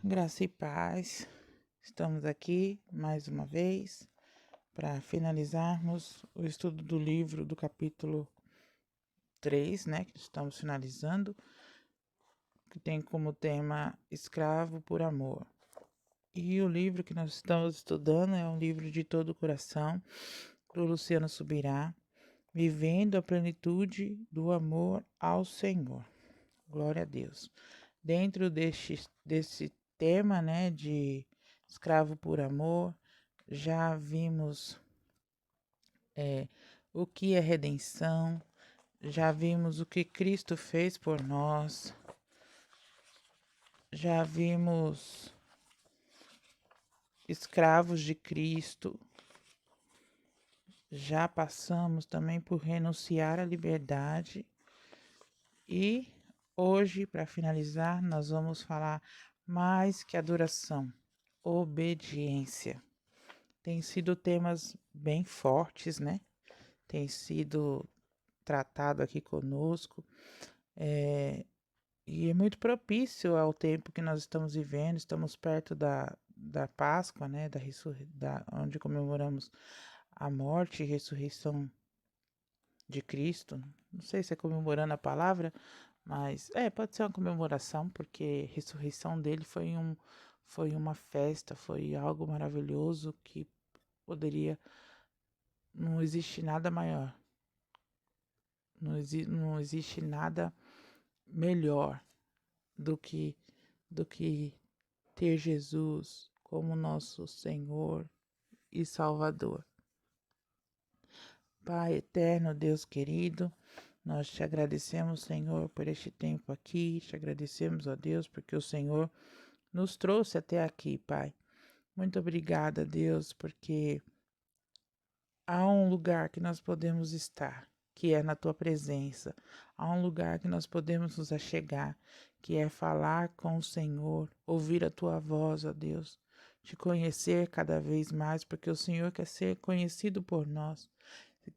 Graça e paz. Estamos aqui mais uma vez para finalizarmos o estudo do livro do capítulo 3, né, que estamos finalizando, que tem como tema Escravo por Amor. E o livro que nós estamos estudando é um livro de todo o coração, do Luciano Subirá, Vivendo a Plenitude do Amor ao Senhor. Glória a Deus. Dentro desse tema, né, de escravo por amor, já vimos o que é redenção, já vimos o que Cristo fez por nós, já vimos escravos de Cristo, já passamos também por renunciar à liberdade e hoje, para finalizar, nós vamos falar mais que adoração, obediência. Tem sido temas bem fortes, né? Tem sido tratado aqui conosco, e é muito propício ao tempo que nós estamos vivendo. Estamos perto da Páscoa, né? Onde comemoramos a morte e ressurreição de Cristo. Não sei se é comemorando a palavra, mas pode ser uma comemoração, porque a ressurreição dele foi uma festa, foi algo maravilhoso que poderia. Não existe nada maior. Não existe nada melhor do que, do que ter Jesus como nosso Senhor e Salvador. Pai eterno, Deus querido, nós te agradecemos, Senhor, por este tempo aqui. Te agradecemos, ó Deus, porque o Senhor nos trouxe até aqui, Pai. Muito obrigada, Deus, porque há um lugar que nós podemos estar, que é na tua presença. Há um lugar que nós podemos nos achegar, que é falar com o Senhor, ouvir a tua voz, ó Deus, te conhecer cada vez mais, porque o Senhor quer ser conhecido por nós,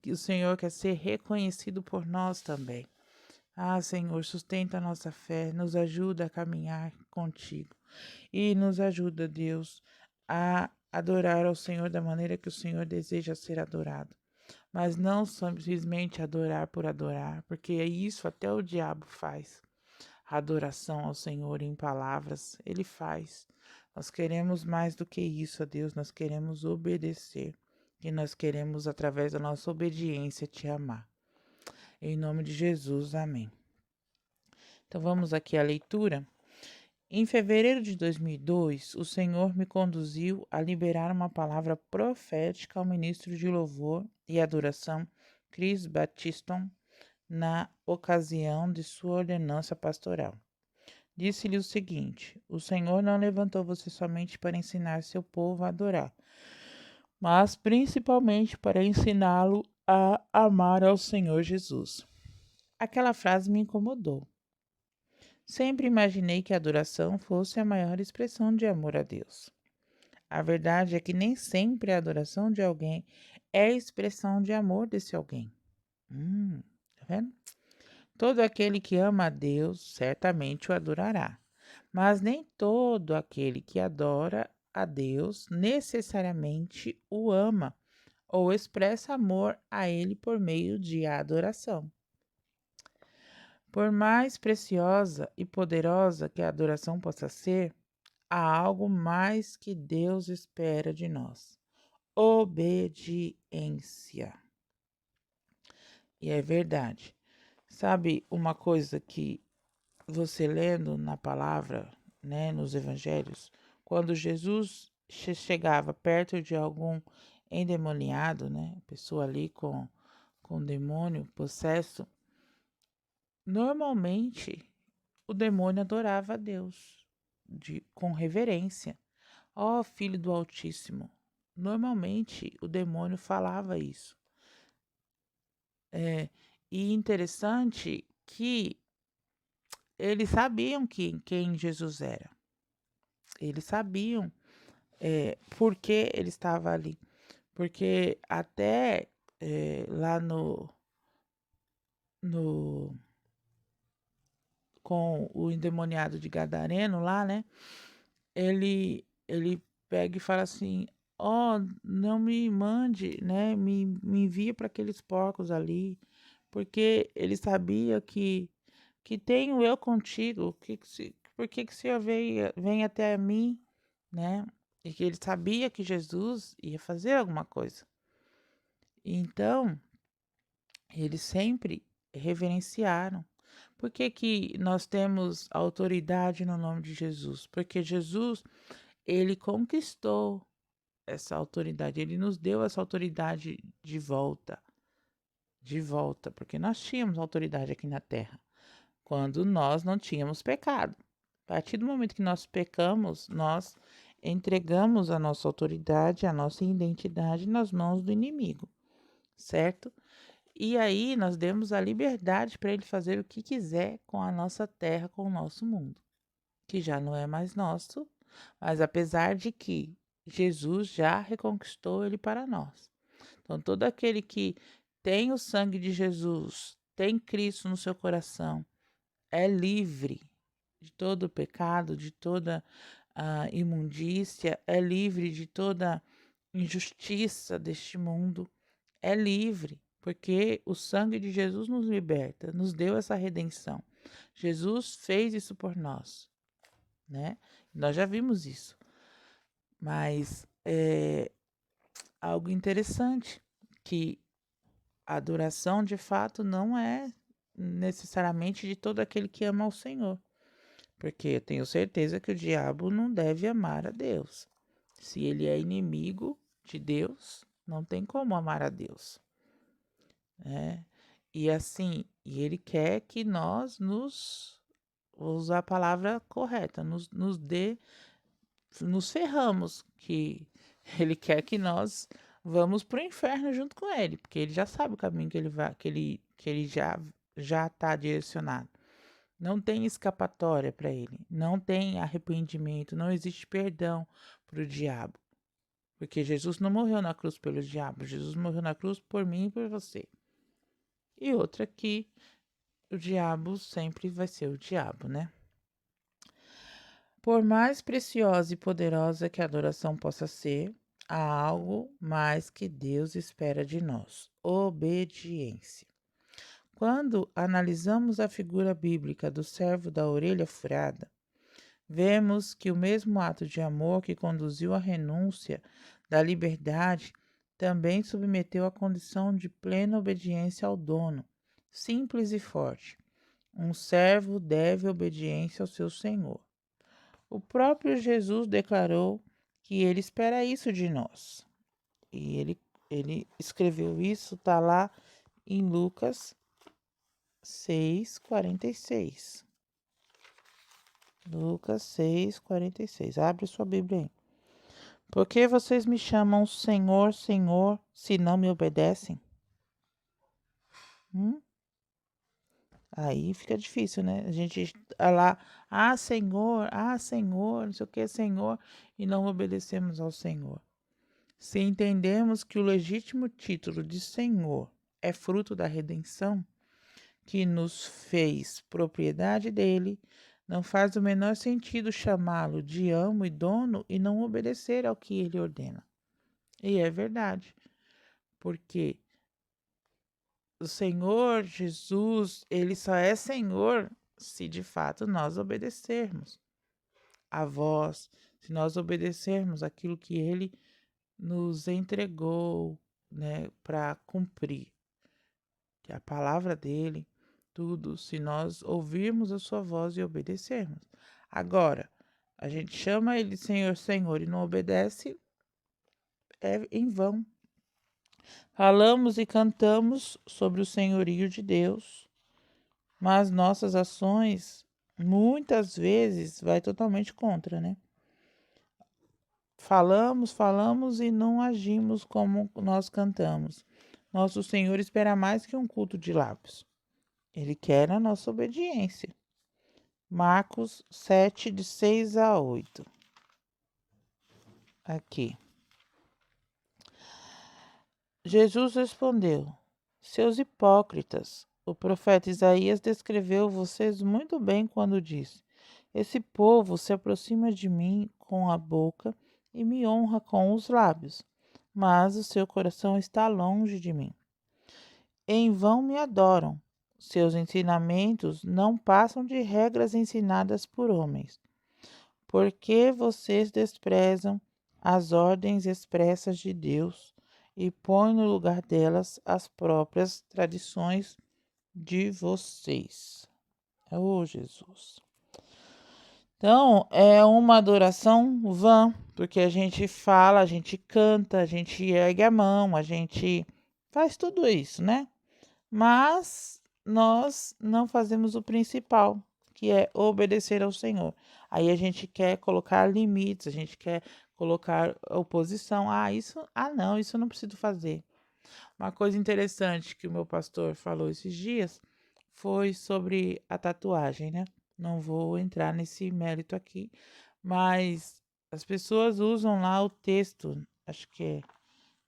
que o Senhor quer ser reconhecido por nós também. Ah, Senhor, sustenta a nossa fé, nos ajuda a caminhar contigo e nos ajuda, Deus, a adorar ao Senhor da maneira que o Senhor deseja ser adorado. Mas não simplesmente adorar por adorar, porque é isso até o diabo faz. A adoração ao Senhor em palavras, ele faz. Nós queremos mais do que isso, ó Deus, nós queremos obedecer. E nós queremos, através da nossa obediência, te amar. Em nome de Jesus, amém. Então vamos aqui à leitura. Em fevereiro de 2002, o Senhor me conduziu a liberar uma palavra profética ao ministro de louvor e adoração, Chris Battiston, na ocasião de sua ordenança pastoral. Disse-lhe o seguinte: o Senhor não levantou você somente para ensinar seu povo a adorar, mas principalmente para ensiná-lo a amar ao Senhor Jesus. Aquela frase me incomodou. Sempre imaginei que a adoração fosse a maior expressão de amor a Deus. A verdade é que nem sempre a adoração de alguém é a expressão de amor desse alguém. Tá vendo? Todo aquele que ama a Deus certamente o adorará, mas nem todo aquele que adora a Deus necessariamente o ama ou expressa amor a Ele por meio de adoração. Por mais preciosa e poderosa que a adoração possa ser, há algo mais que Deus espera de nós: obediência. E é verdade. Sabe uma coisa que você lendo na palavra, né, nos evangelhos, quando Jesus chegava perto de algum endemoniado, né, pessoa ali com demônio possesso, normalmente o demônio adorava a Deus com reverência. Ó Filho do Altíssimo. Normalmente o demônio falava isso. E interessante que eles sabiam quem Jesus era. Eles sabiam por que ele estava ali. Porque até lá no com o endemoniado de Gadareno lá, né? ele pega e fala assim: "Ó, não me mande, né, me envia para aqueles porcos ali", porque ele sabia que tenho eu contigo, por que que o Senhor vem até mim, né? E que ele sabia que Jesus ia fazer alguma coisa. Então, eles sempre reverenciaram. Por que que nós temos autoridade no nome de Jesus? Porque Jesus, ele conquistou essa autoridade, ele nos deu essa autoridade de volta, porque nós tínhamos autoridade aqui na terra, quando nós não tínhamos pecado. A partir do momento que nós pecamos, nós entregamos a nossa autoridade, a nossa identidade nas mãos do inimigo, certo? E aí nós demos a liberdade para ele fazer o que quiser com a nossa terra, com o nosso mundo, que já não é mais nosso, mas apesar de que Jesus já reconquistou ele para nós. Então, todo aquele que tem o sangue de Jesus, tem Cristo no seu coração, é livre de todo o pecado, de toda a imundícia, é livre de toda injustiça deste mundo, é livre, porque o sangue de Jesus nos liberta, nos deu essa redenção. Jesus fez isso por nós, né? Nós já vimos isso, mas é algo interessante que a adoração de fato não é necessariamente de todo aquele que ama o Senhor. Porque eu tenho certeza que o diabo não deve amar a Deus. Se ele é inimigo de Deus, não tem como amar a Deus, né? E assim, e ele quer que nós vou usar a palavra correta, nos ferramos, que ele quer que nós vamos para o inferno junto com ele, porque ele já sabe o caminho que ele vai, que ele já está direcionado. Não tem escapatória para ele, não tem arrependimento, não existe perdão para o diabo. Porque Jesus não morreu na cruz pelo diabo, Jesus morreu na cruz por mim e por você. E outra que o diabo sempre vai ser o diabo, né? Por mais preciosa e poderosa que a adoração possa ser, há algo mais que Deus espera de nós: obediência. Quando analisamos a figura bíblica do servo da orelha furada, vemos que o mesmo ato de amor que conduziu à renúncia da liberdade também submeteu à condição de plena obediência ao dono, simples e forte. Um servo deve obediência ao seu senhor. O próprio Jesus declarou que ele espera isso de nós. E ele escreveu isso, está lá em Lucas 6:46. Lucas 6:46. Abre sua Bíblia aí. Por que vocês me chamam Senhor, Senhor, se não me obedecem? Aí fica difícil, né? A gente lá, Senhor, não sei o que, Senhor, e não obedecemos ao Senhor. Se entendemos que o legítimo título de Senhor é fruto da redenção, que nos fez propriedade dele, não faz o menor sentido chamá-lo de amo e dono e não obedecer ao que ele ordena. E é verdade, porque o Senhor Jesus, ele só é Senhor se de fato nós obedecermos a voz, se nós obedecermos aquilo que ele nos entregou, né, para cumprir, que é a palavra dele, tudo, se nós ouvirmos a sua voz e obedecermos. Agora, a gente chama ele Senhor, Senhor e não obedece, é em vão. Falamos e cantamos sobre o senhorio de Deus, mas nossas ações muitas vezes vai totalmente contra, né? Falamos e não agimos como nós cantamos. Nosso Senhor espera mais que um culto de lábios. Ele quer a nossa obediência. Marcos 7, de 6 a 8. Aqui. Jesus respondeu: Seus hipócritas, o profeta Isaías descreveu vocês muito bem quando disse: Esse povo se aproxima de mim com a boca e me honra com os lábios, mas o seu coração está longe de mim. Em vão me adoram. Seus ensinamentos não passam de regras ensinadas por homens. Porque vocês desprezam as ordens expressas de Deus e põem no lugar delas as próprias tradições de vocês. Oh, Jesus. Então, é uma adoração vã, porque a gente fala, a gente canta, a gente ergue a mão, a gente faz tudo isso, né? Mas nós não fazemos o principal, que é obedecer ao Senhor. Aí a gente quer colocar limites, a gente quer colocar oposição. Não, isso eu não preciso fazer. Uma coisa interessante que o meu pastor falou esses dias foi sobre a tatuagem, né? Não vou entrar nesse mérito aqui, mas as pessoas usam lá o texto, acho que é,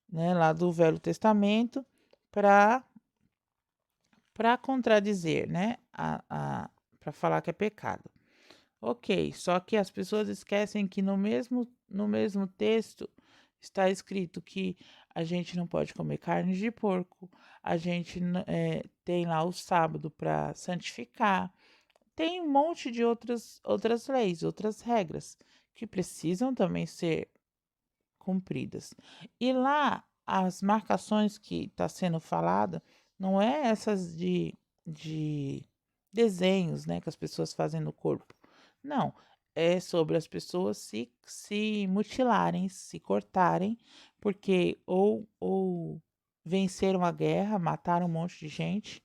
né, lá do Velho Testamento, para contradizer, né? Para falar que é pecado. Ok, só que as pessoas esquecem que no mesmo texto está escrito que a gente não pode comer carne de porco, a gente tem lá o sábado para santificar, tem um monte de outras leis, outras regras que precisam também ser cumpridas. E lá, as marcações que está sendo falada, não é essas de desenhos, né, que as pessoas fazem no corpo. Não, é sobre as pessoas se mutilarem, se cortarem, porque ou venceram a guerra, mataram um monte de gente,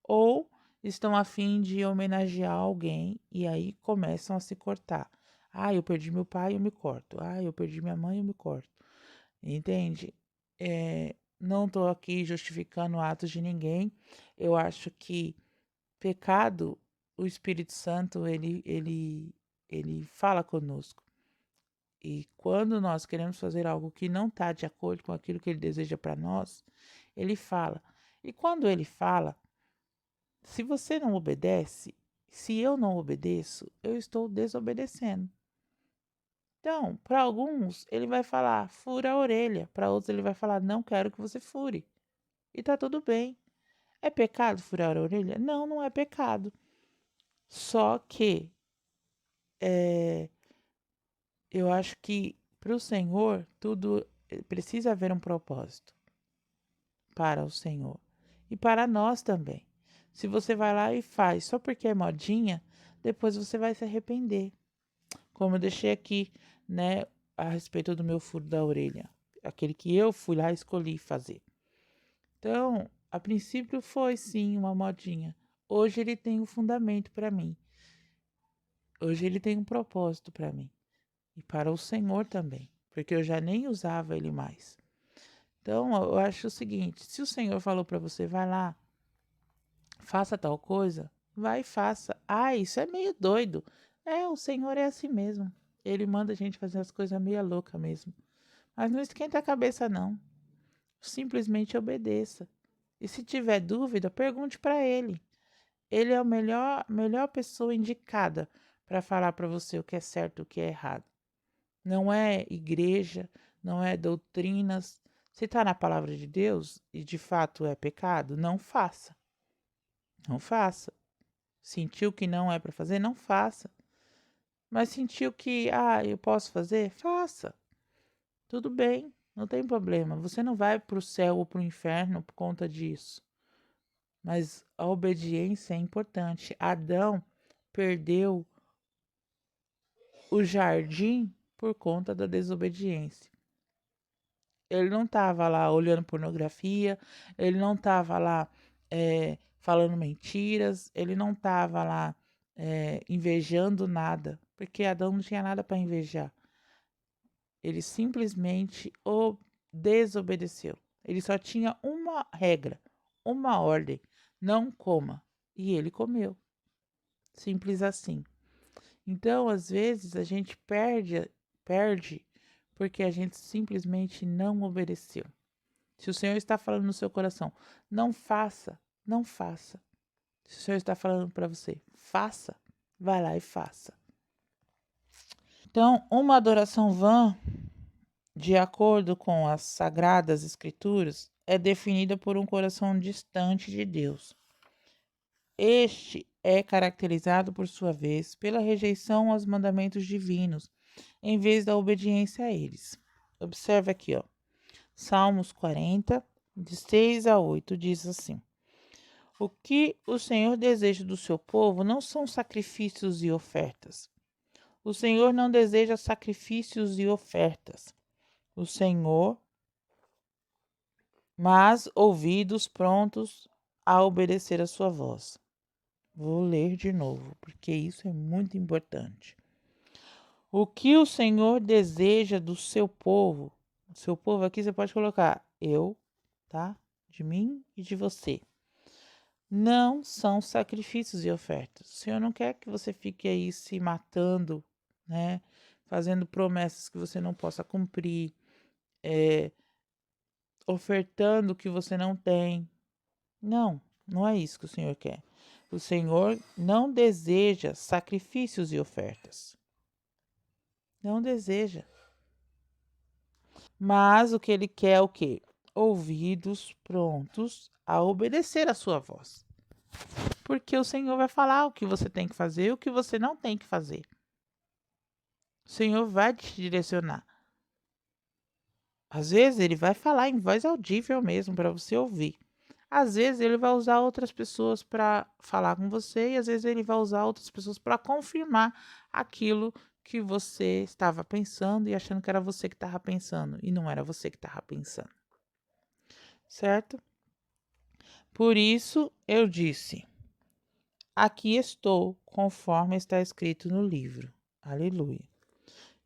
ou estão a fim de homenagear alguém e aí começam a se cortar. Ah, eu perdi meu pai, eu me corto. Ah, eu perdi minha mãe, eu me corto. Entende? Não estou aqui justificando atos de ninguém. Eu acho que pecado, o Espírito Santo, ele fala conosco. E quando nós queremos fazer algo que não está de acordo com aquilo que ele deseja para nós, ele fala. E quando ele fala, se você não obedece, se eu não obedeço, eu estou desobedecendo. Então, para alguns, ele vai falar, fura a orelha. Para outros, ele vai falar, não quero que você fure. E tá tudo bem. É pecado furar a orelha? Não, não é pecado. Só que eu acho que para o Senhor, tudo precisa haver um propósito para o Senhor. E para nós também. Se você vai lá e faz só porque é modinha, depois você vai se arrepender. Como eu deixei aqui, né, a respeito do meu furo da orelha. Aquele que eu fui lá e escolhi fazer. Então, a princípio foi sim uma modinha. Hoje ele tem um fundamento para mim. Hoje ele tem um propósito para mim. E para o Senhor também. Porque eu já nem usava ele mais. Então, eu acho o seguinte: se o Senhor falou para você, vai lá, faça tal coisa, vai e faça. Ah, isso é meio doido. O Senhor é assim mesmo. Ele manda a gente fazer as coisas meio louca mesmo. Mas não esquenta a cabeça, não. Simplesmente obedeça. E se tiver dúvida, pergunte para ele. Ele é a melhor pessoa indicada para falar para você o que é certo e o que é errado. Não é igreja, não é doutrinas. Se está na palavra de Deus e de fato é pecado, não faça. Não faça. Sentiu que não é para fazer? Não faça. Mas sentiu que, eu posso fazer? Faça. Tudo bem, não tem problema. Você não vai para o céu ou para o inferno por conta disso. Mas a obediência é importante. Adão perdeu o jardim por conta da desobediência. Ele não estava lá olhando pornografia, ele não estava lá falando mentiras, ele não estava lá invejando nada, porque Adão não tinha nada para invejar. Ele simplesmente desobedeceu. Ele só tinha uma regra, uma ordem: não coma. E ele comeu. Simples assim. Então, às vezes, a gente perde porque a gente simplesmente não obedeceu. Se o Senhor está falando no seu coração, não faça, não faça. Se o Senhor está falando para você, faça, vai lá e faça. Então, uma adoração vã, de acordo com as Sagradas Escrituras, é definida por um coração distante de Deus. Este é caracterizado, por sua vez, pela rejeição aos mandamentos divinos, em vez da obediência a eles. Observe aqui, ó. Salmos 40, de 6 a 8, diz assim: O que o Senhor deseja do seu povo não são sacrifícios e ofertas. O Senhor não deseja sacrifícios e ofertas. O Senhor, mas ouvidos prontos a obedecer a sua voz. Vou ler de novo, porque isso é muito importante. O que o Senhor deseja do seu povo? O seu povo aqui você pode colocar eu, tá? De mim e de você. Não são sacrifícios e ofertas. O Senhor não quer que você fique aí se matando, né? Fazendo promessas que você não possa cumprir, ofertando o que você não tem. Não, não é isso que o Senhor quer. O Senhor não deseja sacrifícios e ofertas. Não deseja. Mas o que ele quer é o quê? Ouvidos prontos a obedecer a sua voz. Porque o Senhor vai falar o que você tem que fazer e o que você não tem que fazer. O Senhor vai te direcionar. Às vezes ele vai falar em voz audível mesmo para você ouvir. Às vezes ele vai usar outras pessoas para falar com você e às vezes ele vai usar outras pessoas para confirmar aquilo que você estava pensando e achando que era você que estava pensando e não era você que estava pensando. Certo? Por isso eu disse: Aqui estou, conforme está escrito no livro. Aleluia.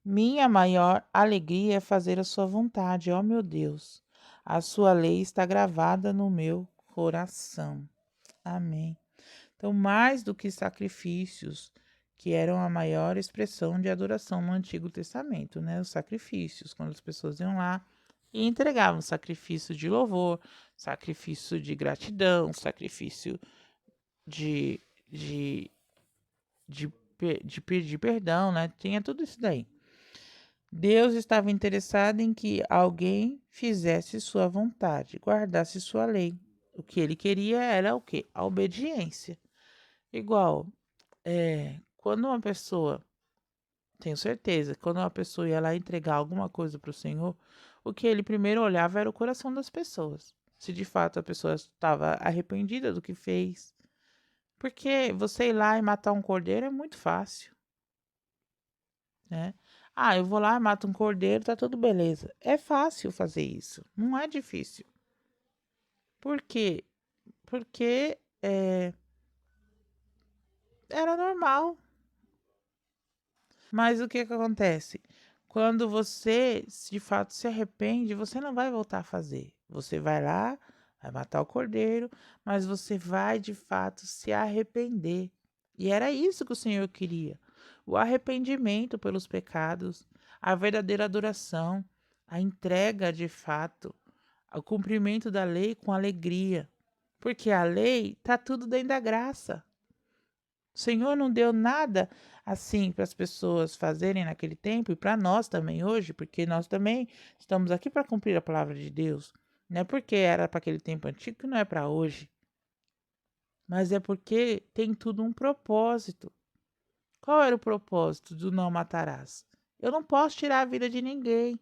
Minha maior alegria é fazer a sua vontade, ó meu Deus. A sua lei está gravada no meu coração. Amém. Então, mais do que sacrifícios, que eram a maior expressão de adoração no Antigo Testamento, né? Os sacrifícios, quando as pessoas iam lá e entregavam sacrifício de louvor, sacrifício de gratidão, sacrifício de, de, de pedir perdão, né? Tinha tudo isso daí. Deus estava interessado em que alguém fizesse sua vontade, guardasse sua lei. O que ele queria era o quê? A obediência. Igual, quando uma pessoa, tenho certeza, quando uma pessoa ia lá entregar alguma coisa para o Senhor, o que ele primeiro olhava era o coração das pessoas. Se de fato a pessoa estava arrependida do que fez. Porque você ir lá e matar um cordeiro é muito fácil, né? Ah, eu vou lá, mato um cordeiro, tá tudo beleza. É fácil fazer isso, não é difícil. Por quê? Porque era normal. Mas o que que acontece? Quando você de fato se arrepende, você não vai voltar a fazer. Você vai lá, vai matar o cordeiro, mas você vai de fato se arrepender. E era isso que o Senhor queria: o arrependimento pelos pecados, a verdadeira adoração, a entrega de fato, o cumprimento da lei com alegria. Porque a lei está tudo dentro da graça. O Senhor não deu nada assim para as pessoas fazerem naquele tempo e para nós também hoje, porque nós também estamos aqui para cumprir a palavra de Deus. Não é porque era para aquele tempo antigo que não é para hoje, mas é porque tem tudo um propósito. Qual era o propósito do não matarás? Eu não posso tirar a vida de ninguém.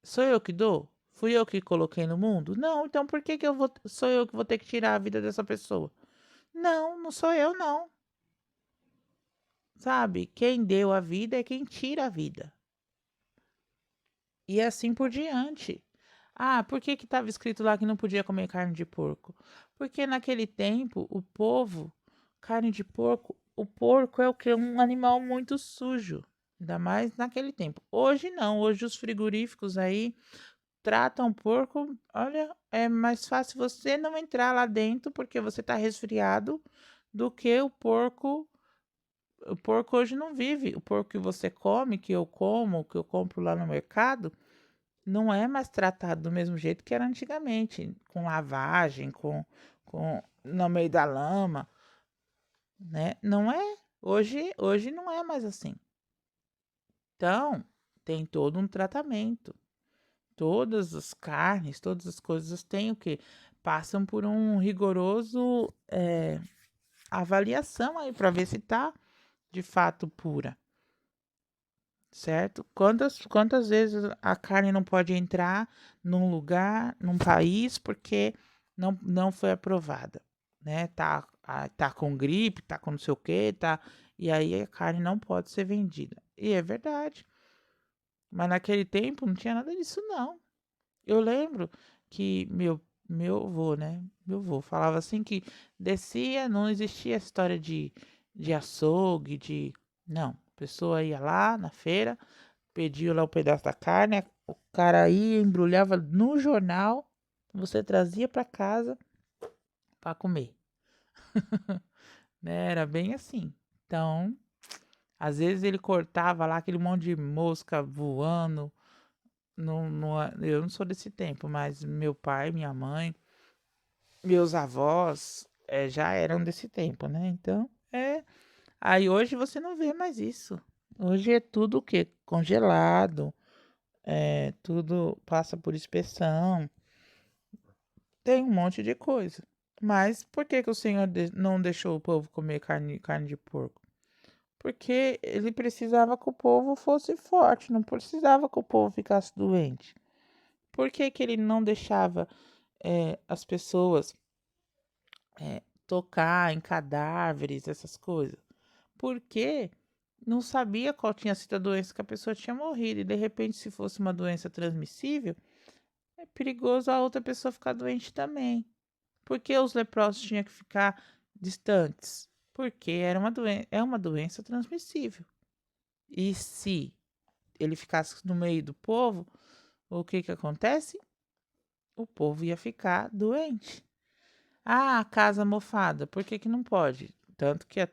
Sou eu que dou? Fui eu que coloquei no mundo? Não, então por que sou eu que vou ter que tirar a vida dessa pessoa? Não, não sou eu não. Sabe? Quem deu a vida é quem tira a vida. E assim por diante. Ah, por que que estava escrito lá que não podia comer carne de porco? Porque naquele tempo, o povo, carne de porco, o porco é o que? Um animal muito sujo. Ainda mais naquele tempo. Hoje não, hoje os frigoríficos aí tratam o porco. Olha, é mais fácil você não entrar lá dentro porque você está resfriado do que o porco. O porco hoje não vive. O porco que você come, que eu como, que eu compro lá no mercado, não é mais tratado do mesmo jeito que era antigamente, com lavagem, com no meio da lama, né? Não é. Hoje não é mais assim. Então, tem todo um tratamento. Todas as carnes, todas as coisas têm o quê? Passam por um rigoroso avaliação aí para ver se tá de fato pura, certo? Quantas vezes a carne não pode entrar num lugar, num país, porque não foi aprovada, né? Tá com gripe, tá com não sei o quê, tá, e aí a carne não pode ser vendida. E é verdade, mas naquele tempo não tinha nada disso não. Eu lembro que meu avô, né? Meu avô falava assim que descia, não existia essa história de açougue, de. Não, a pessoa ia lá na feira, pedia lá um pedaço da carne, o cara ia, embrulhava no jornal, você trazia para casa para comer, né? Era bem assim. Então, às vezes ele cortava lá aquele monte de mosca voando. Eu não sou desse tempo, mas meu pai, minha mãe, meus avós já eram desse tempo, né? Então, aí hoje você não vê mais isso. Hoje é tudo o quê? Congelado, tudo passa por inspeção, tem um monte de coisa. Mas por que que o Senhor não deixou o povo comer carne de porco? Porque ele precisava que o povo fosse forte, não precisava que o povo ficasse doente. Por que que ele não deixava as pessoas tocar em cadáveres, essas coisas? Porque não sabia qual tinha sido a doença que a pessoa tinha morrido. E de repente, se fosse uma doença transmissível, é perigoso a outra pessoa ficar doente também. Por que os leprosos tinham que ficar distantes? Porque é uma doença transmissível. E se ele ficasse no meio do povo, o que que acontece? O povo ia ficar doente. Ah, casa mofada, por que que não pode? Tanto que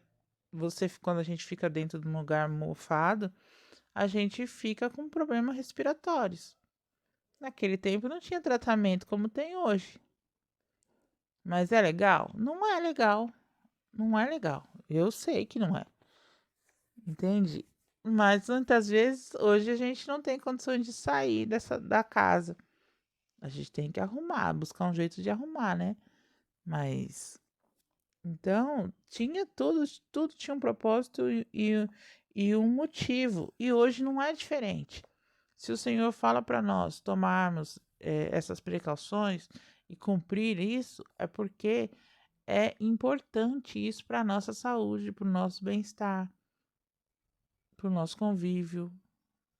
quando a gente fica dentro de um lugar mofado, a gente fica com problemas respiratórios. Naquele tempo não tinha tratamento como tem hoje. Mas é legal? Não é legal. Não é legal. Eu sei que não é. Entende? Mas muitas vezes hoje a gente não tem condições de sair da casa. A gente tem que arrumar, buscar um jeito de arrumar, né? Mas então tinha tudo tinha um propósito e um motivo. E hoje não é diferente. Se o Senhor fala para nós tomarmos essas precauções e cumprir isso, é porque é importante isso para a nossa saúde, para o nosso bem-estar, para o nosso convívio.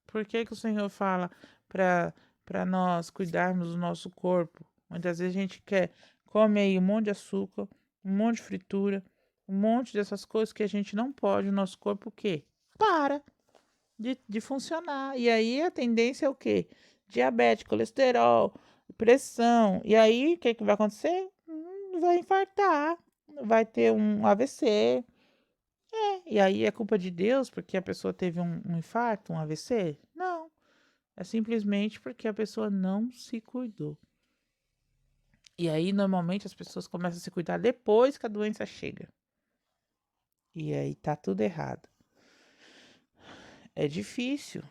Por que que o Senhor fala para nós cuidarmos do nosso corpo? Muitas vezes a gente come aí um monte de açúcar, um monte de fritura, um monte dessas coisas que a gente não pode, o nosso corpo o quê? Para de funcionar. E aí a tendência é o quê? Diabetes, colesterol, pressão. E aí o que que vai acontecer? Vai infartar, vai ter um AVC. E aí é culpa de Deus porque a pessoa teve um infarto, um AVC? Não. É simplesmente porque a pessoa não se cuidou. E aí, normalmente, as pessoas começam a se cuidar depois que a doença chega. E aí tá tudo errado. É difícil,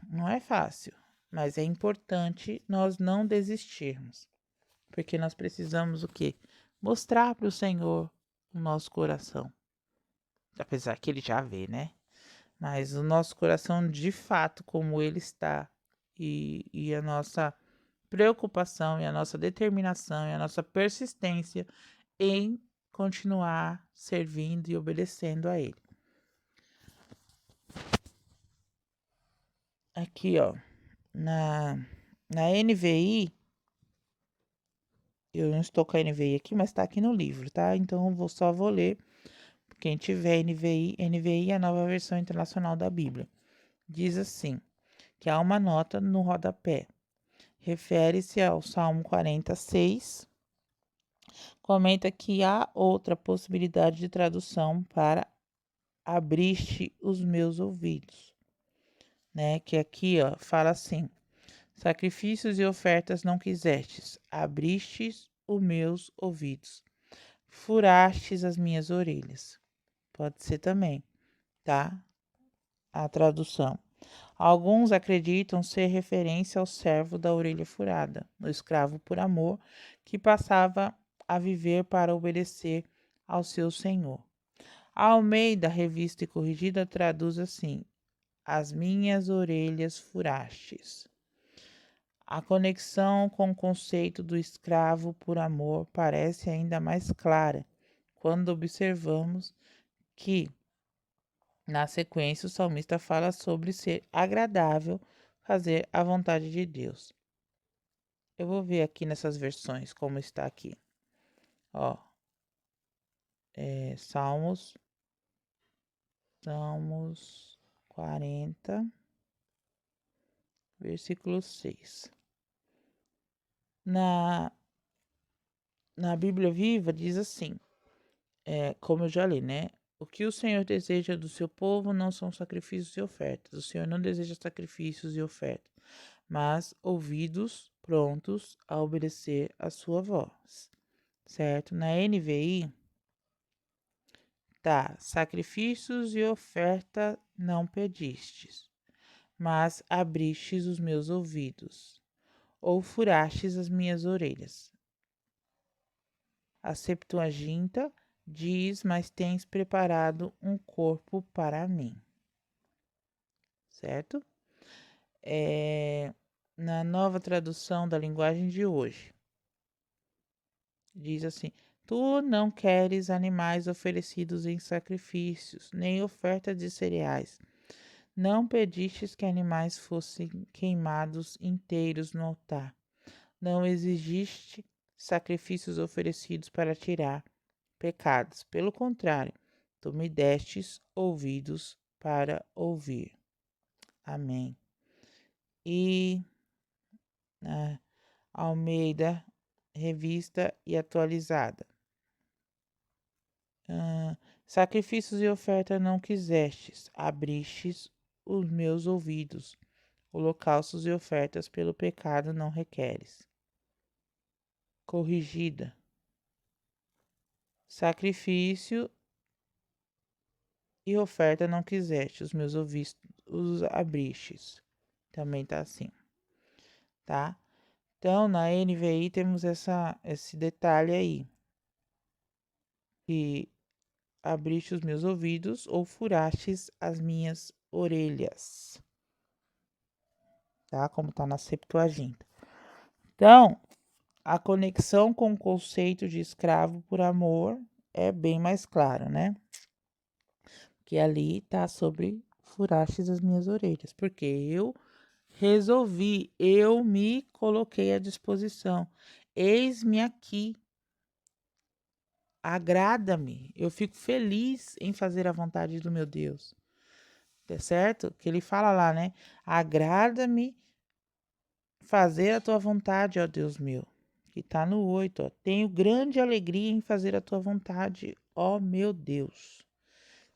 não é fácil, mas é importante nós não desistirmos. Porque nós precisamos o quê? Mostrar para o Senhor o nosso coração. Apesar que ele já vê, né? Mas o nosso coração de fato, como ele está, e a nossa preocupação, e a nossa determinação, e a nossa persistência em continuar servindo e obedecendo a ele. Aqui, ó, na, na NVI, eu não estou com a NVI aqui, mas está aqui no livro, tá? Então só vou ler. Quem tiver NVI é a nova versão internacional da Bíblia. Diz assim, que há uma nota no rodapé. Refere-se ao Salmo 46. Comenta que há outra possibilidade de tradução para abriste os meus ouvidos, né? Que aqui, ó, fala assim: sacrifícios e ofertas não quisestes, abristes os meus ouvidos, furastes as minhas orelhas. Pode ser também, tá? A tradução. Alguns acreditam ser referência ao servo da orelha furada, o escravo por amor, que passava a viver para obedecer ao seu senhor. A Almeida, Revista e Corrigida, traduz assim: as minhas orelhas furastes. A conexão com o conceito do escravo por amor parece ainda mais clara quando observamos que, na sequência, o salmista fala sobre ser agradável fazer a vontade de Deus. Eu vou ver aqui nessas versões como está aqui. Ó, Salmos 40, versículo 6. Na Bíblia Viva diz assim, como eu já li, né? O que o Senhor deseja do seu povo não são sacrifícios e ofertas. O Senhor não deseja sacrifícios e ofertas, mas ouvidos prontos a obedecer a sua voz. Certo? Na NVI, tá, sacrifícios e oferta não pedistes, mas abristes os meus ouvidos, ou furastes as minhas orelhas. A Septuaginta diz, mas tens preparado um corpo para mim. Certo? Na nova tradução da linguagem de hoje, diz assim: tu não queres animais oferecidos em sacrifícios, nem oferta de cereais. Não pedistes que animais fossem queimados inteiros no altar. Não exigiste sacrifícios oferecidos para tirar pecados. Pelo contrário, tu me destes ouvidos para ouvir. Amém. E Almeida, Revista e Atualizada. Sacrifícios e oferta não quisestes, abristes os meus ouvidos. Holocaustos e ofertas pelo pecado não requeres. Corrigida. Sacrifício e oferta não quiseste, os meus ouvidos os abristes. Também tá assim, tá? Então, na NVI temos esse detalhe aí. Que abriste os meus ouvidos ou furastes as minhas orelhas. Tá? Como tá na Septuaginta. Então, a conexão com o conceito de escravo por amor é bem mais clara, né? Que ali tá sobre furastes as minhas orelhas, porque eu resolvi, eu me coloquei à disposição. Eis-me aqui. Agrada-me. Eu fico feliz em fazer a vontade do meu Deus. Tá certo? Que ele fala lá, né? Agrada-me fazer a tua vontade, ó Deus meu. Que tá no 8, ó. Tenho grande alegria em fazer a tua vontade, ó meu Deus.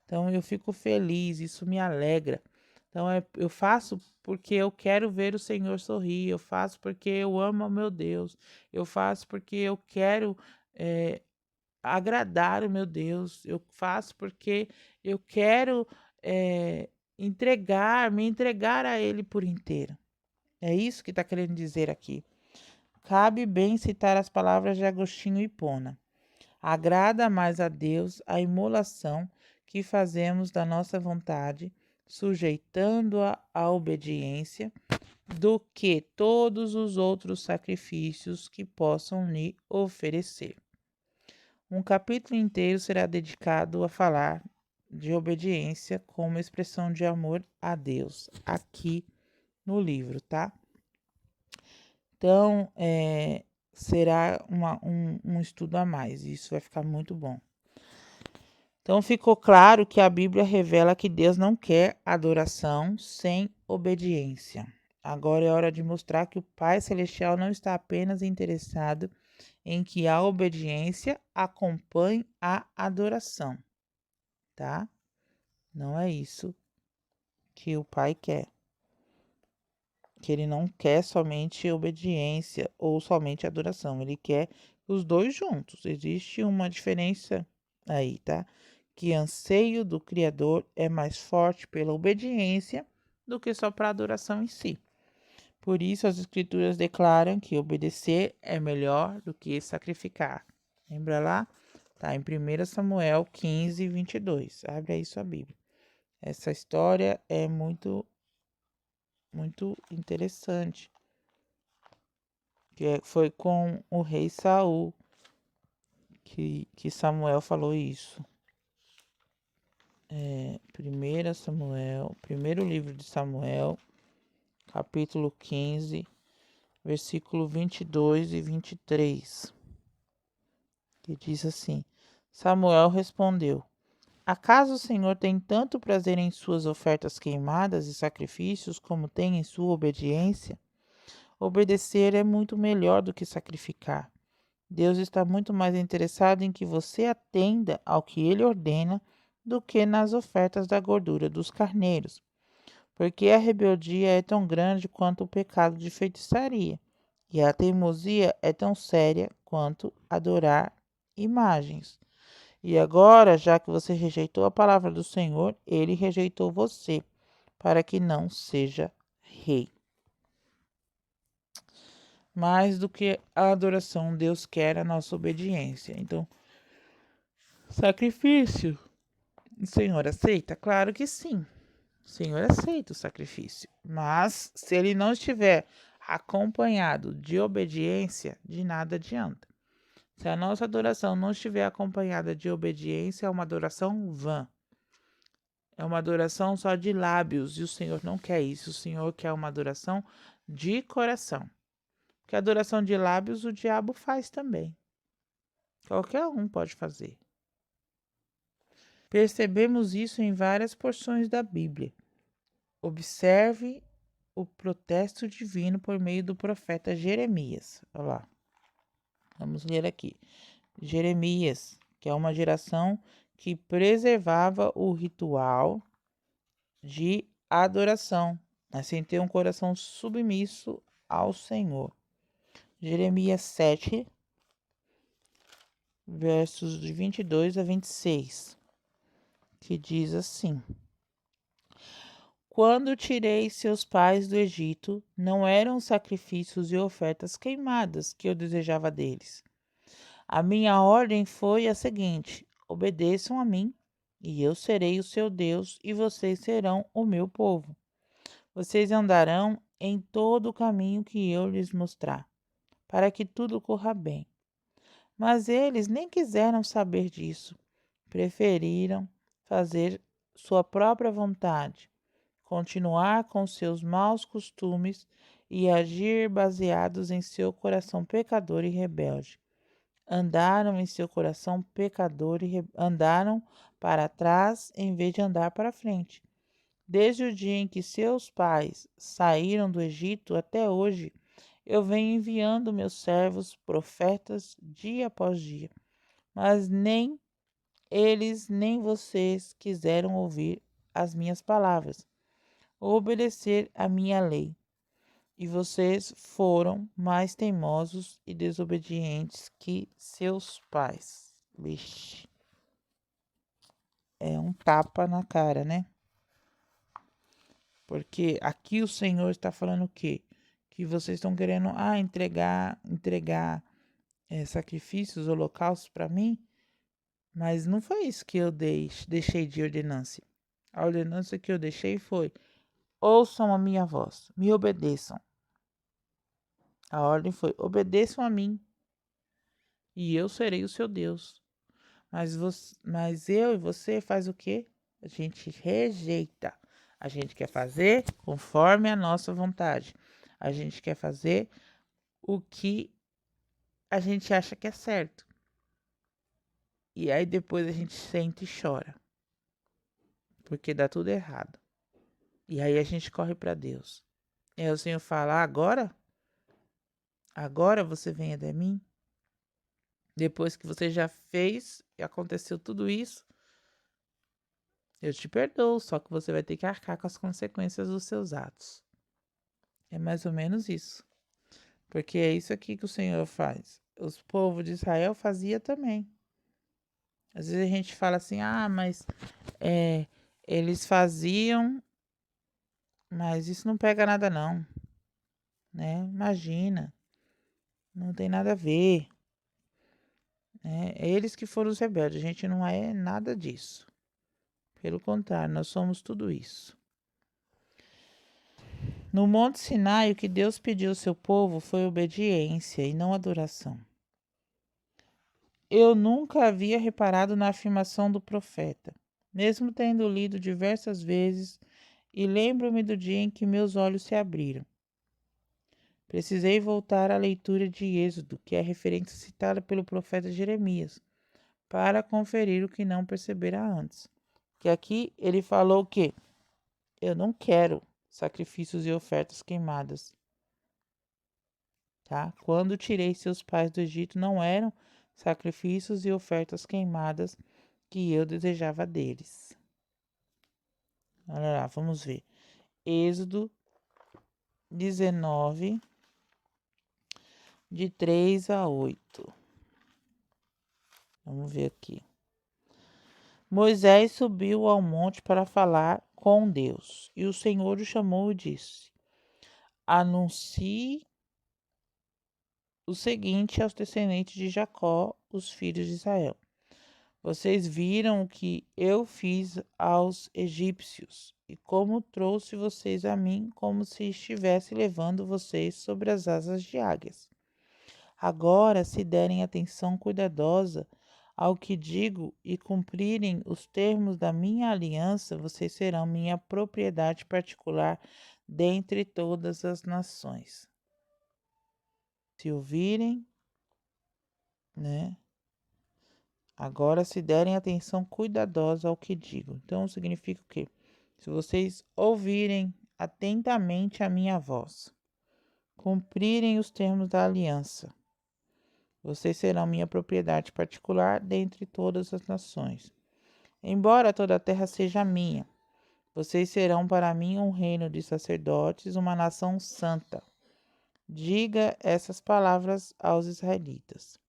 Então eu fico feliz, isso me alegra. Então eu faço porque eu quero ver o Senhor sorrir, eu faço porque eu amo ao meu Deus, eu faço porque eu quero agradar o meu Deus, eu faço porque eu quero me entregar a Ele por inteiro. É isso que está querendo dizer aqui. Cabe bem citar as palavras de Agostinho Hipona. Agrada mais a Deus a imolação que fazemos da nossa vontade, sujeitando-a à obediência, do que todos os outros sacrifícios que possam lhe oferecer. Um capítulo inteiro será dedicado a falar de obediência como expressão de amor a Deus, aqui no livro, tá? Então, será um estudo a mais, e isso vai ficar muito bom. Então, ficou claro que a Bíblia revela que Deus não quer adoração sem obediência. Agora é hora de mostrar que o Pai Celestial não está apenas interessado em que a obediência acompanhe a adoração, tá? Não é isso que o Pai quer. Que ele não quer somente obediência ou somente adoração, ele quer os dois juntos. Existe uma diferença aí, tá? Que anseio do Criador é mais forte pela obediência do que só para a adoração em si. Por isso, as Escrituras declaram que obedecer é melhor do que sacrificar. Lembra lá? Tá em 1 Samuel 15, 22. Abre aí sua Bíblia. Essa história é muito interessante. Foi com o rei Saul que Samuel falou isso. 1 Samuel, primeiro livro de Samuel, capítulo 15, versículo 22 e 23, que diz assim: Samuel respondeu: Acaso o Senhor tem tanto prazer em suas ofertas queimadas e sacrifícios como tem em sua obediência? Obedecer é muito melhor do que sacrificar. Deus está muito mais interessado em que você atenda ao que Ele ordena do que nas ofertas da gordura dos carneiros, porque a rebeldia é tão grande quanto o pecado de feitiçaria, e a teimosia é tão séria quanto adorar imagens. E agora, já que você rejeitou a palavra do Senhor, Ele rejeitou você, para que não seja rei. Mais do que a adoração, Deus quer a nossa obediência. Então, sacrifício. O Senhor aceita? Claro que sim. O Senhor aceita o sacrifício. Mas, se ele não estiver acompanhado de obediência, de nada adianta. Se a nossa adoração não estiver acompanhada de obediência, é uma adoração vã. É uma adoração só de lábios. E o Senhor não quer isso. O Senhor quer uma adoração de coração. Que a adoração de lábios o diabo faz também. Qualquer um pode fazer. Percebemos isso em várias porções da Bíblia. Observe o protesto divino por meio do profeta Jeremias. Olha lá. Vamos ler aqui. Jeremias, que é uma geração que preservava o ritual de adoração, assim ter um coração submisso ao Senhor. Jeremias 7, versos de 22 a 26, que diz assim: Quando tirei seus pais do Egito, não eram sacrifícios e ofertas queimadas que eu desejava deles. A minha ordem foi a seguinte: obedeçam a mim, e eu serei o seu Deus, e vocês serão o meu povo. Vocês andarão em todo o caminho que eu lhes mostrar, para que tudo corra bem. Mas eles nem quiseram saber disso. Preferiram fazer sua própria vontade, continuar com seus maus costumes e agir baseados em seu coração pecador e rebelde. Andaram em seu coração pecador e andaram para trás em vez de andar para frente. Desde o dia em que seus pais saíram do Egito até hoje, eu venho enviando meus servos profetas dia após dia, mas nem eles nem vocês quiseram ouvir as minhas palavras, ou obedecer a minha lei. E vocês foram mais teimosos e desobedientes que seus pais. Vixe. É um tapa na cara, né? Porque aqui o Senhor está falando o quê? Que vocês estão querendo entregar sacrifícios, holocaustos para mim, mas não foi isso que eu deixei de ordenância. A ordenança que eu deixei foi: ouçam a minha voz, me obedeçam. A ordem foi: obedeçam a mim, e eu serei o seu Deus. Mas eu e você faz o quê? A gente rejeita. A gente quer fazer conforme a nossa vontade. A gente quer fazer o que a gente acha que é certo. E aí depois a gente sente e chora. Porque dá tudo errado. E aí a gente corre para Deus. E aí o Senhor fala: agora? Agora você vem até mim? Depois que você já fez e aconteceu tudo isso, eu te perdoo, só que você vai ter que arcar com as consequências dos seus atos. É mais ou menos isso. Porque é isso aqui que o Senhor faz. Os povos de Israel fazia também. Às vezes a gente fala assim: mas eles faziam Mas isso não pega nada não, né? Imagina, não tem nada a ver, né? É eles que foram os rebeldes, a gente não é nada disso. Pelo contrário, nós somos tudo isso. No Monte Sinai, o que Deus pediu ao seu povo foi obediência e não adoração. Eu nunca havia reparado na afirmação do profeta, mesmo tendo lido diversas vezes, e lembro-me do dia em que meus olhos se abriram. Precisei voltar à leitura de Êxodo, que é a referência citada pelo profeta Jeremias, para conferir o que não percebera antes. Que aqui ele falou que eu não quero sacrifícios e ofertas queimadas. Tá? Quando tirei seus pais do Egito, não eram sacrifícios e ofertas queimadas que eu desejava deles. Olha lá, vamos ver. Êxodo 19, de 3 a 8. Vamos ver aqui. Moisés subiu ao monte para falar com Deus, e o Senhor o chamou e disse: Anuncie o seguinte aos descendentes de Jacó, os filhos de Israel. Vocês viram o que eu fiz aos egípcios, e como trouxe vocês a mim, como se estivesse levando vocês sobre as asas de águias. Agora, se derem atenção cuidadosa ao que digo e cumprirem os termos da minha aliança, vocês serão minha propriedade particular dentre todas as nações. Se ouvirem, né? Agora, se derem atenção cuidadosa ao que digo. Então, significa o quê? Se vocês ouvirem atentamente a minha voz, cumprirem os termos da aliança, vocês serão minha propriedade particular dentre todas as nações. Embora toda a terra seja minha, vocês serão para mim um reino de sacerdotes, uma nação santa. Diga essas palavras aos israelitas.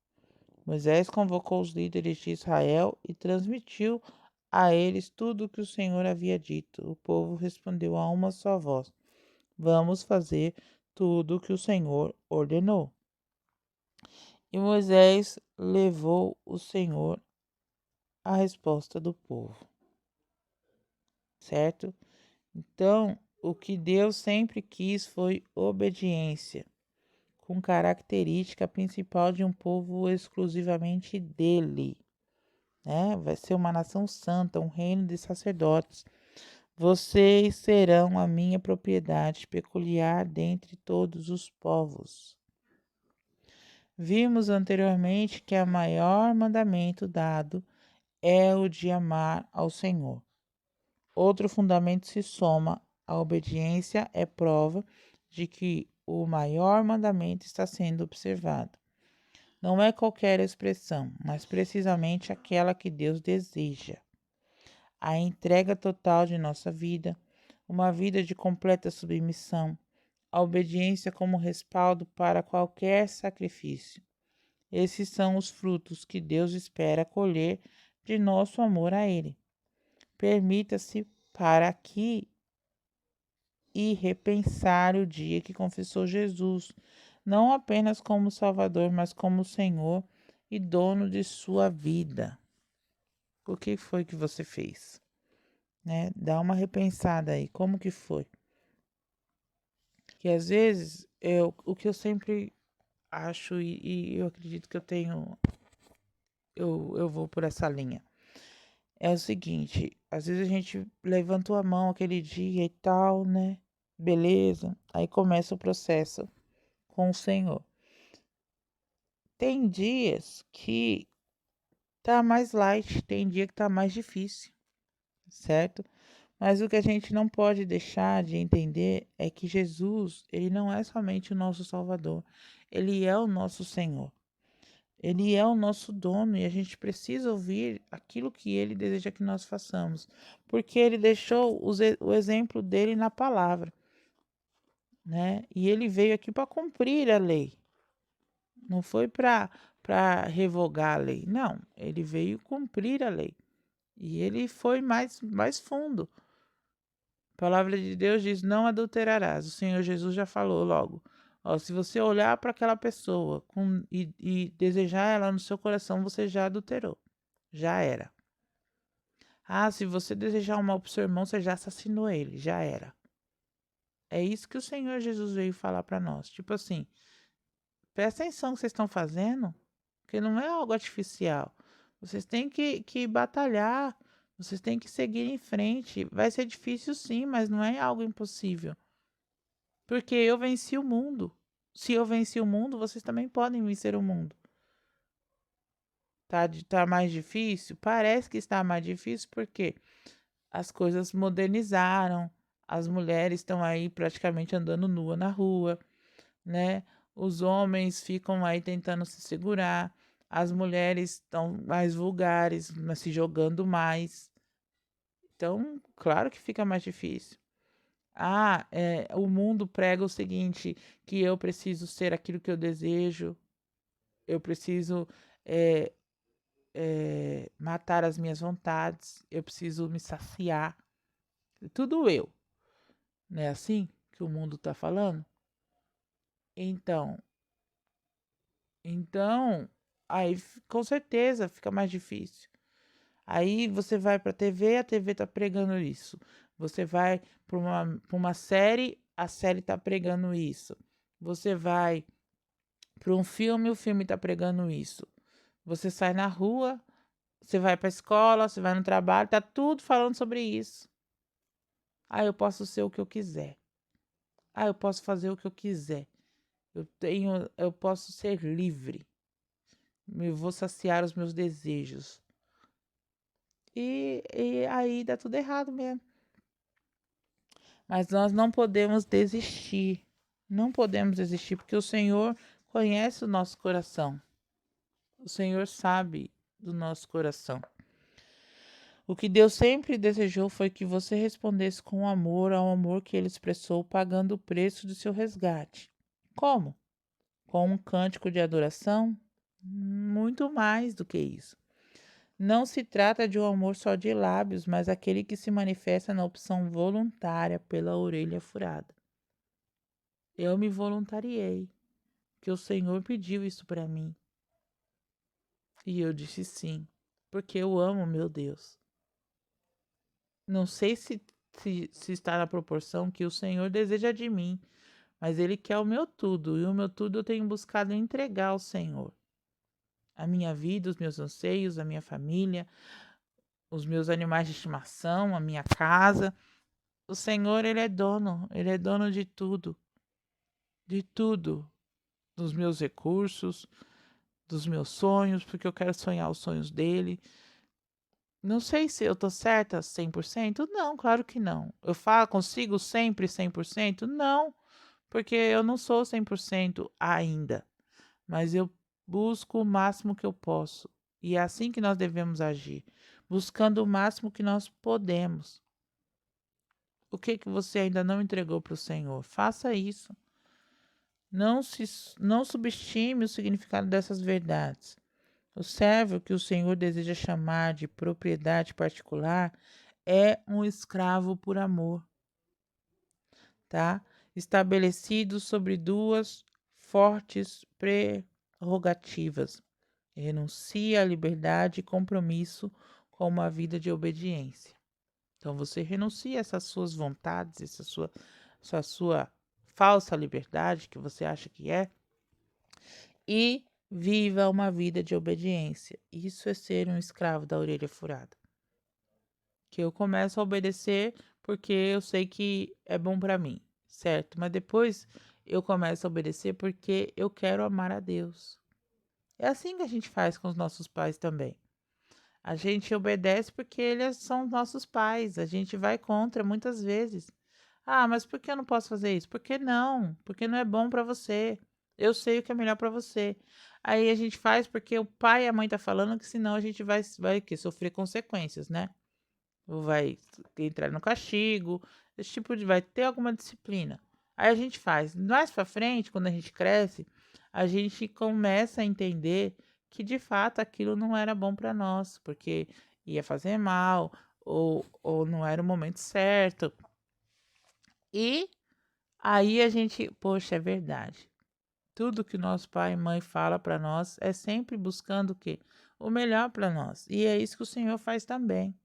Moisés convocou os líderes de Israel e transmitiu a eles tudo o que o Senhor havia dito. O povo respondeu a uma só voz: Vamos fazer tudo o que o Senhor ordenou. E Moisés levou o Senhor a resposta do povo. Certo? Então, o que Deus sempre quis foi obediência, com característica principal de um povo exclusivamente dele. Né? Vai ser uma nação santa, um reino de sacerdotes. Vocês serão a minha propriedade peculiar dentre todos os povos. Vimos anteriormente que o maior mandamento dado é o de amar ao Senhor. Outro fundamento se soma: a obediência é prova de que o maior mandamento está sendo observado. Não é qualquer expressão, mas precisamente aquela que Deus deseja. A entrega total de nossa vida, uma vida de completa submissão, a obediência como respaldo para qualquer sacrifício. Esses são os frutos que Deus espera colher de nosso amor a Ele. Permita-se para aqui e repensar o dia que confessou Jesus, não apenas como Salvador, mas como Senhor e dono de sua vida. O que foi que você fez? Né? Dá uma repensada aí, como que foi? Que às vezes o que eu sempre acho e eu acredito que eu vou por essa linha. É o seguinte, às vezes a gente levantou a mão aquele dia e tal, né? Beleza, aí começa o processo com o Senhor. Tem dias que tá mais light, tem dia que tá mais difícil, certo? Mas o que a gente não pode deixar de entender é que Jesus, ele não é somente o nosso Salvador, ele é o nosso Senhor. Ele é o nosso dono e a gente precisa ouvir aquilo que ele deseja que nós façamos, porque ele deixou o exemplo dele na palavra, né? E ele veio aqui para cumprir a lei. Não foi para revogar a lei, não. Ele veio cumprir a lei. E ele foi mais fundo. A palavra de Deus diz: não adulterarás. O Senhor Jesus já falou logo. Ó, se você olhar para aquela pessoa e desejar ela no seu coração, você já adulterou. Já era. Ah, se você desejar o mal para o seu irmão, você já assassinou ele. Já era. É isso que o Senhor Jesus veio falar para nós. Tipo assim, presta atenção no que vocês estão fazendo, porque não é algo artificial. Vocês têm que batalhar, vocês têm que seguir em frente. Vai ser difícil sim, mas não é algo impossível. Porque eu venci o mundo. Se eu venci o mundo, vocês também podem vencer o mundo. Tá mais difícil? Parece que está mais difícil porque as coisas modernizaram. As mulheres estão aí praticamente andando nua na rua, né? Os homens ficam aí tentando se segurar. As mulheres estão mais vulgares, se jogando mais. Então, claro que fica mais difícil. O mundo prega o seguinte, que eu preciso ser aquilo que eu desejo, eu preciso matar as minhas vontades, eu preciso me saciar. Tudo eu. Não é assim que o mundo está falando? Então, aí com certeza fica mais difícil. Aí você vai para a TV tá pregando isso. Você vai para uma série, a série tá pregando isso. Você vai para um filme, o filme tá pregando isso. Você sai na rua, você vai para a escola, você vai no trabalho, tá tudo falando sobre isso. Ah, eu posso ser o que eu quiser. Ah, eu posso fazer o que eu quiser. Eu posso ser livre. Eu vou saciar os meus desejos. E aí dá tudo errado mesmo. Mas nós não podemos desistir. Não podemos desistir, porque o Senhor conhece o nosso coração. O Senhor sabe do nosso coração. O que Deus sempre desejou foi que você respondesse com amor ao amor que Ele expressou, pagando o preço do seu resgate. Como? Com um cântico de adoração? Muito mais do que isso. Não se trata de um amor só de lábios, mas aquele que se manifesta na opção voluntária pela orelha furada. Eu me voluntariei, que o Senhor pediu isso para mim. E eu disse sim, porque eu amo meu Deus. Não sei se está na proporção que o Senhor deseja de mim, mas Ele quer o meu tudo, e o meu tudo eu tenho buscado entregar ao Senhor. A minha vida, os meus anseios, a minha família, os meus animais de estimação, a minha casa. O Senhor, Ele é dono de tudo, dos meus recursos, dos meus sonhos, porque eu quero sonhar os sonhos dele. Não sei se eu tô certa 100%. Não, claro que não. Consigo sempre 100%? Não, porque eu não sou 100% ainda, mas eu busco o máximo que eu posso. E é assim que nós devemos agir, buscando o máximo que nós podemos. O que você ainda não entregou para o Senhor? Faça isso. Não subestime o significado dessas verdades. O servo que o Senhor deseja chamar de propriedade particular é um escravo por amor, tá? Estabelecido sobre duas fortes prerrogativas. Renuncia à liberdade e compromisso com uma vida de obediência. Então você renuncia a essas suas vontades, essa sua falsa liberdade que você acha que é, e viva uma vida de obediência. Isso é ser um escravo da orelha furada. Que eu começo a obedecer porque eu sei que é bom para mim, certo? Mas depois eu começo a obedecer porque eu quero amar a Deus. É assim que a gente faz com os nossos pais também. A gente obedece porque eles são nossos pais. A gente vai contra muitas vezes. Ah, mas por que eu não posso fazer isso? Por que não? Porque não é bom para você. Eu sei o que é melhor para você. Aí a gente faz porque o pai e a mãe tá falando que senão a gente vai que sofrer consequências, né? Ou vai entrar no castigo, esse tipo de vai ter alguma disciplina. Aí a gente faz. Mais para frente, quando a gente cresce, a gente começa a entender que de fato aquilo não era bom para nós, porque ia fazer mal ou não era o momento certo. E aí a gente, poxa, é verdade. Tudo que nosso pai e mãe fala para nós é sempre buscando o quê? O melhor para nós. E é isso que o Senhor faz também.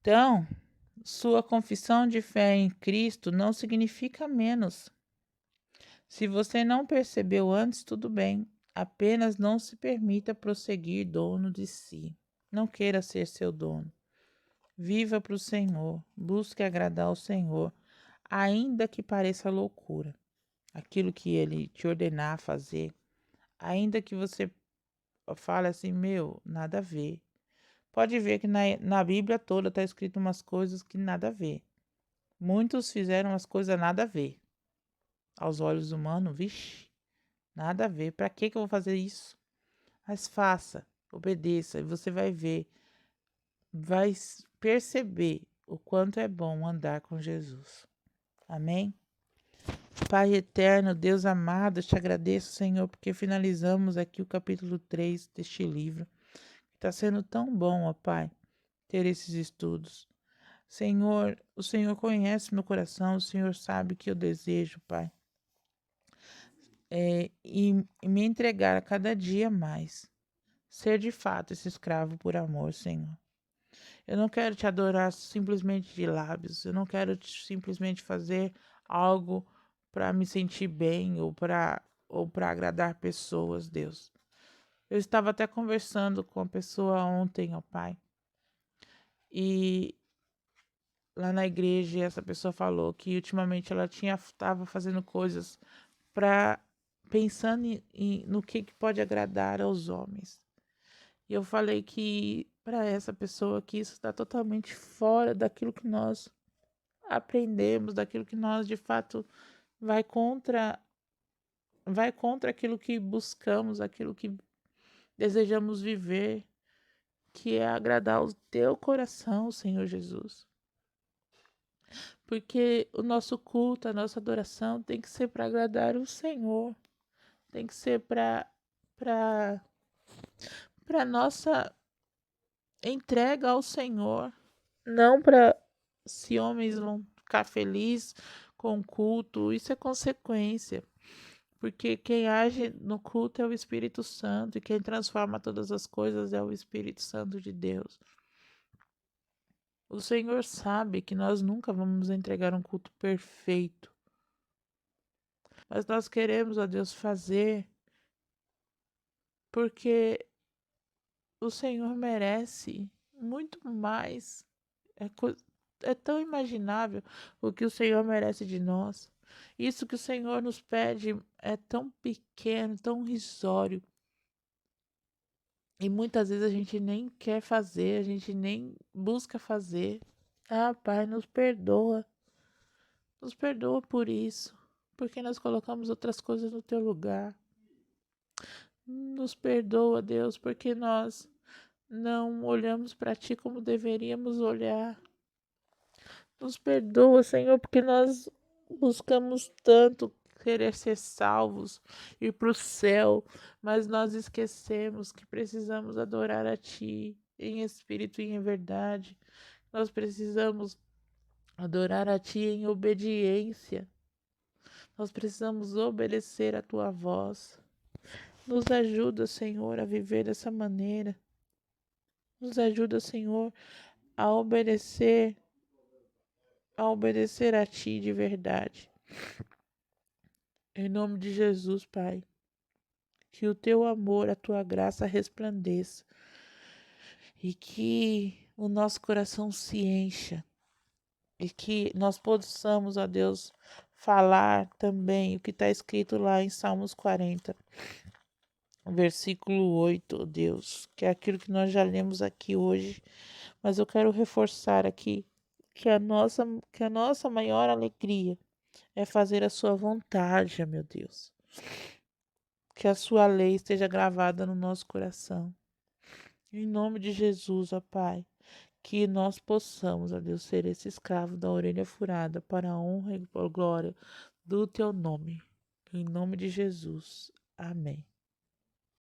Então, sua confissão de fé em Cristo não significa menos. Se você não percebeu antes, tudo bem. Apenas não se permita prosseguir dono de si. Não queira ser seu dono. Viva para o Senhor. Busque agradar ao Senhor, ainda que pareça loucura. Aquilo que Ele te ordenar a fazer, ainda que você fale assim, meu, nada a ver. Pode ver que na Bíblia toda está escrito umas coisas que nada a ver. Muitos fizeram as coisas nada a ver. Aos olhos humanos, vixe, nada a ver. Para que eu vou fazer isso? Mas faça, obedeça e você vai ver, vai perceber o quanto é bom andar com Jesus. Amém? Pai eterno, Deus amado, te agradeço, Senhor, porque finalizamos aqui o capítulo 3 deste livro. Está sendo tão bom, ó Pai, ter esses estudos. Senhor, o Senhor conhece meu coração, o Senhor sabe que eu desejo, Pai. E me entregar a cada dia mais. Ser de fato esse escravo por amor, Senhor. Eu não quero te adorar simplesmente de lábios. Eu não quero simplesmente fazer algo para me sentir bem ou para agradar pessoas, Deus. Eu estava até conversando com a pessoa ontem, ó Pai. E lá na igreja, essa pessoa falou que ultimamente ela estava fazendo coisas para pensando no que pode agradar aos homens. E eu falei que para essa pessoa que isso está totalmente fora daquilo que nós aprendemos, daquilo que nós de fato vai contra aquilo que buscamos, aquilo que desejamos viver, que é agradar o teu coração, Senhor Jesus. Porque o nosso culto, a nossa adoração tem que ser para agradar o Senhor. Tem que ser para nossa entrega ao Senhor. Não para se homens vão ficar felizes com o culto. Isso é consequência. Porque quem age no culto é o Espírito Santo. E quem transforma todas as coisas é o Espírito Santo de Deus. O Senhor sabe que nós nunca vamos entregar um culto perfeito. Mas nós queremos, ó Deus, fazer porque o Senhor merece muito mais. É tão imaginável o que o Senhor merece de nós. Isso que o Senhor nos pede é tão pequeno, tão risório. E muitas vezes a gente nem quer fazer, a gente nem busca fazer. Ah, Pai, nos perdoa. Nos perdoa por isso. Porque nós colocamos outras coisas no teu lugar. Nos perdoa, Deus, porque nós não olhamos para ti como deveríamos olhar. Nos perdoa, Senhor, porque nós buscamos tanto querer ser salvos, ir para o céu, mas nós esquecemos que precisamos adorar a Ti em espírito e em verdade. Nós precisamos adorar a Ti em obediência. Nós precisamos obedecer a Tua voz. Nos ajuda, Senhor, a viver dessa maneira. Nos ajuda, Senhor, a obedecer a Ti de verdade. Em nome de Jesus, Pai, que o Teu amor, a Tua graça resplandeça e que o nosso coração se encha e que nós possamos, ó Deus, falar também o que está escrito lá em Salmos 40, versículo 8, ó Deus, que é aquilo que nós já lemos aqui hoje, mas eu quero reforçar aqui que a nossa maior alegria é fazer a sua vontade, meu Deus. Que a sua lei esteja gravada no nosso coração. Em nome de Jesus, ó Pai, que nós possamos, ó Deus, ser esse escravo da orelha furada para a honra e glória do teu nome. Em nome de Jesus. Amém.